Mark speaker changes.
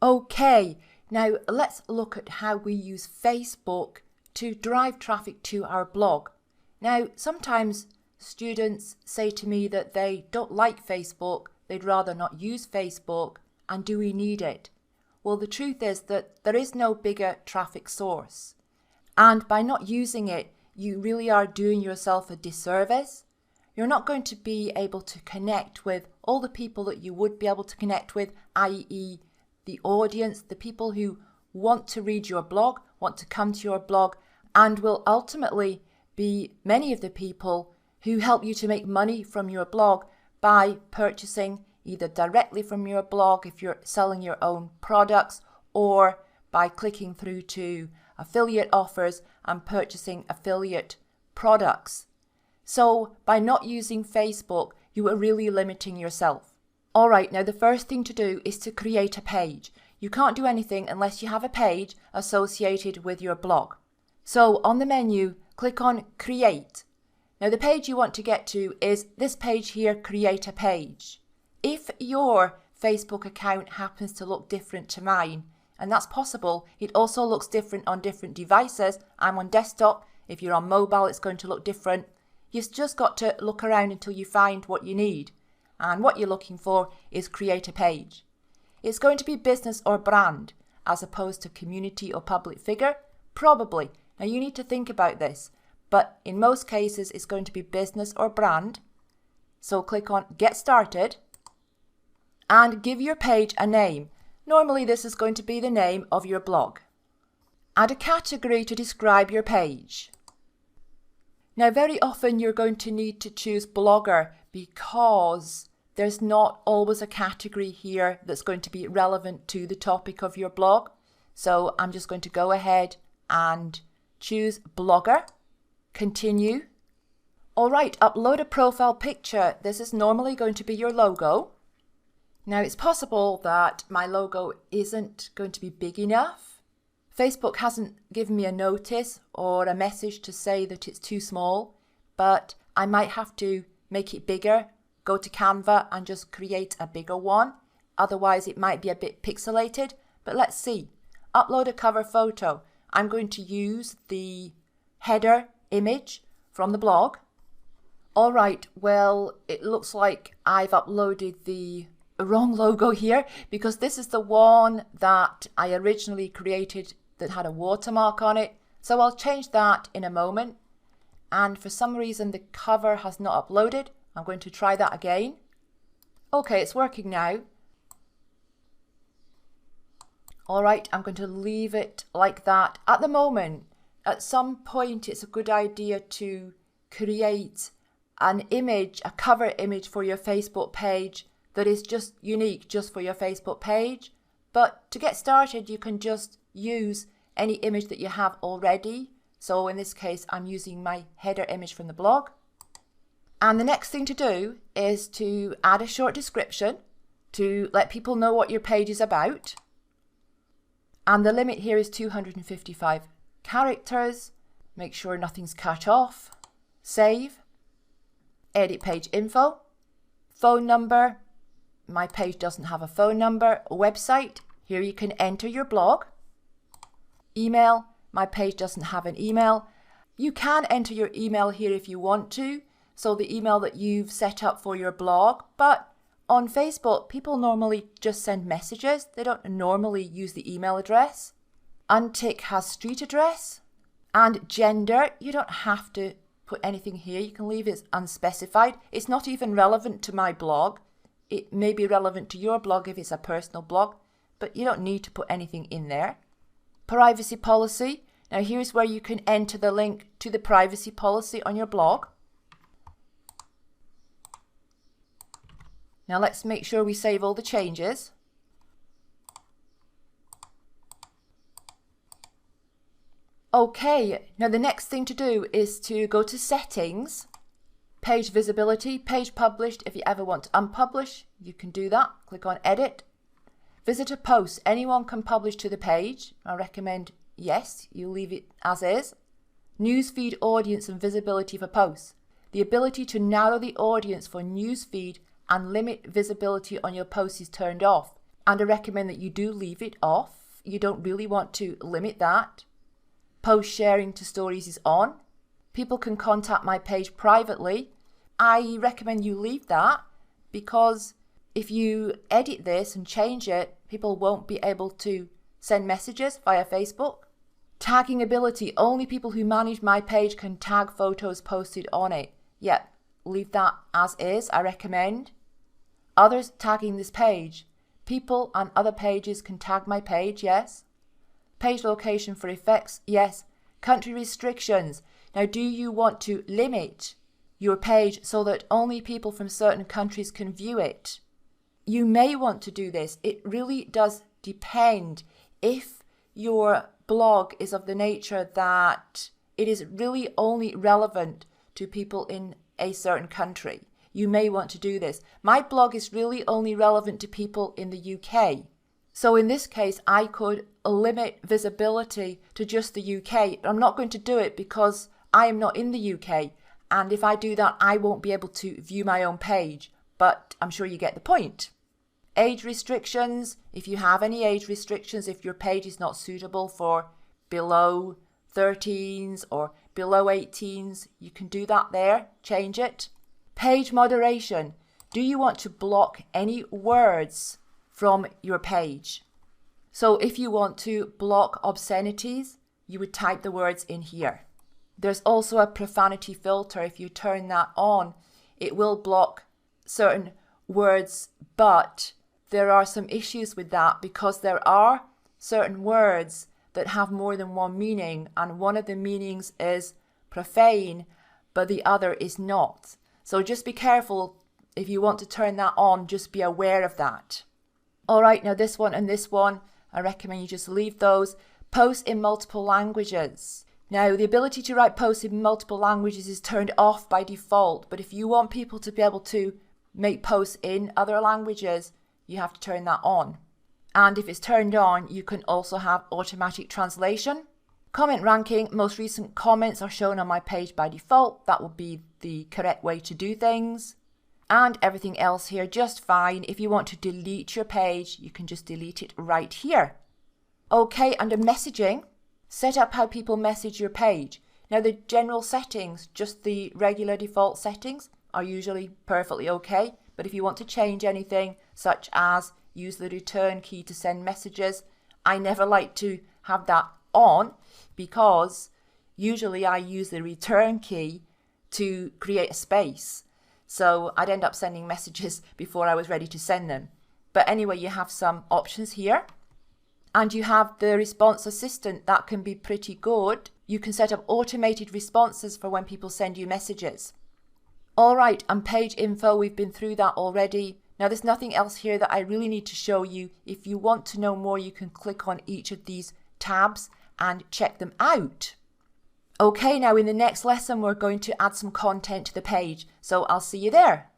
Speaker 1: Okay, now let's look at how we use Facebook to drive traffic to our blog. Now, sometimes students say to me that they don't like Facebook, they'd rather not use Facebook, and do we need it? Well, the truth is that there is no bigger traffic source. And by not using it, you really are doing yourself a disservice. You're not going to be able to connect with all the people that you would be able to connect with, i.e. the audience, the people who want to read your blog, want to come to your blog, and will ultimately be many of the people who help you to make money from your blog by purchasing either directly from your blog if you're selling your own products, or by clicking through to affiliate offers and purchasing affiliate products. So by not using Facebook, you are really limiting yourself. All right, now the first thing to do is to create a page. You can't do anything unless you have a page associated with your blog. So on the menu, click on Create. Now the page you want to get to is this page here, Create a Page. If your Facebook account happens to look different to mine, and that's possible, it also looks different on different devices. I'm on desktop. If you're on mobile, it's going to look different. You've just got to look around until you find what you need. And what you're looking for is create a page. It's going to be business or brand, as opposed to community or public figure, probably. Now you need to think about this, but in most cases it's going to be business or brand. So click on Get Started and give your page a name. Normally this is going to be the name of your blog. Add a category to describe your page. Now very often you're going to need to choose blogger because there's not always a category here that's going to be relevant to the topic of your blog. So I'm just going to go ahead and choose blogger, continue. All right, upload a profile picture. This is normally going to be your logo. Now it's possible that my logo isn't going to be big enough. Facebook hasn't given me a notice or a message to say that it's too small, but I might have to make it bigger, go to Canva and just create a bigger one. Otherwise it might be a bit pixelated, but let's see. Upload a cover photo. I'm going to use the header image from the blog. All right, well, it looks like I've uploaded the wrong logo here because this is the one that I originally created that had a watermark on it. So I'll change that in a moment. And for some reason the cover has not uploaded. I'm going to try that again. Okay, it's working now. All right, I'm going to leave it like that. At the moment, at some point, it's a good idea to create an image, a cover image for your Facebook page that is just unique, just for your Facebook page. But to get started, you can just use any image that you have already. So in this case, I'm using my header image from the blog. And the next thing to do is to add a short description to let people know what your page is about. And the limit here is 255 characters. Make sure nothing's cut off. Save. Edit page info. Phone number. My page doesn't have a phone number. Website. Here you can enter your blog. Email. My page doesn't have an email. You can enter your email here if you want to. So the email that you've set up for your blog. But on Facebook, people normally just send messages. They don't normally use the email address. Untick has street address. And gender, you don't have to put anything here. You can leave it unspecified. It's not even relevant to my blog. It may be relevant to your blog if it's a personal blog, but you don't need to put anything in there. Privacy policy. Now here's where you can enter the link to the privacy policy on your blog. Now let's make sure we save all the changes. Okay, now the next thing to do is to go to settings, page visibility, page published. If you ever want to unpublish, you can do that. Click on edit. Visitor posts. Anyone can publish to the page. I recommend yes, you leave it as is. Newsfeed audience and visibility for posts. The ability to narrow the audience for newsfeed and limit visibility on your posts is turned off. and I recommend that you do leave it off. You don't really want to limit that. Post sharing to stories is on. People can contact my page privately. I recommend you leave that because if you edit this and change it, people won't be able to send messages via Facebook. Tagging ability, only people who manage my page can tag photos posted on it. Yep, leave that as is, I recommend. Others tagging this page. People and other pages can tag my page, yes. Page location for effects, yes. Country restrictions. Now, do you want to limit your page so that only people from certain countries can view it? You may want to do this. It really does depend. If your blog is of the nature that it is really only relevant to people in a certain country, you may want to do this. My blog is really only relevant to people in the UK. So in this case, I could limit visibility to just the UK. I'm not going to do it because I am not in the UK. And if I do that, I won't be able to view my own page. But I'm sure you get the point. Age restrictions. If you have any age restrictions, if your page is not suitable for below 13s or below 18s, you can do that there. Change it. Page moderation. Do you want to block any words from your page? So if you want to block obscenities, you would type the words in here. There's also a profanity filter. If you turn that on, it will block certain words, but there are some issues with that because there are certain words that have more than one meaning, and one of the meanings is profane, but the other is not. So just be careful if you want to turn that on, just be aware of that. All right, now this one and this one, I recommend you just leave those. Post in multiple languages. Now, the ability to write posts in multiple languages is turned off by default, but if you want people to be able to make posts in other languages, you have to turn that on. And if it's turned on, you can also have automatic translation. Comment ranking, most recent comments are shown on my page by default. That would be the correct way to do things. And everything else here just fine. If you want to delete your page, you can just delete it right here. Okay, under messaging, set up how people message your page. Now the general settings, just the regular default settings, are usually perfectly okay. But if you want to change anything, such as use the return key to send messages, I never like to have that on because usually I use the return key to create a space. So I'd end up sending messages before I was ready to send them. But anyway, you have some options here. And you have the response assistant. That can be pretty good. You can set up automated responses for when people send you messages. All right, and page info, we've been through that already. Now there's nothing else here that I really need to show you. If you want to know more, you can click on each of these tabs and check them out. Okay, now in the next lesson, we're going to add some content to the page. So I'll see you there.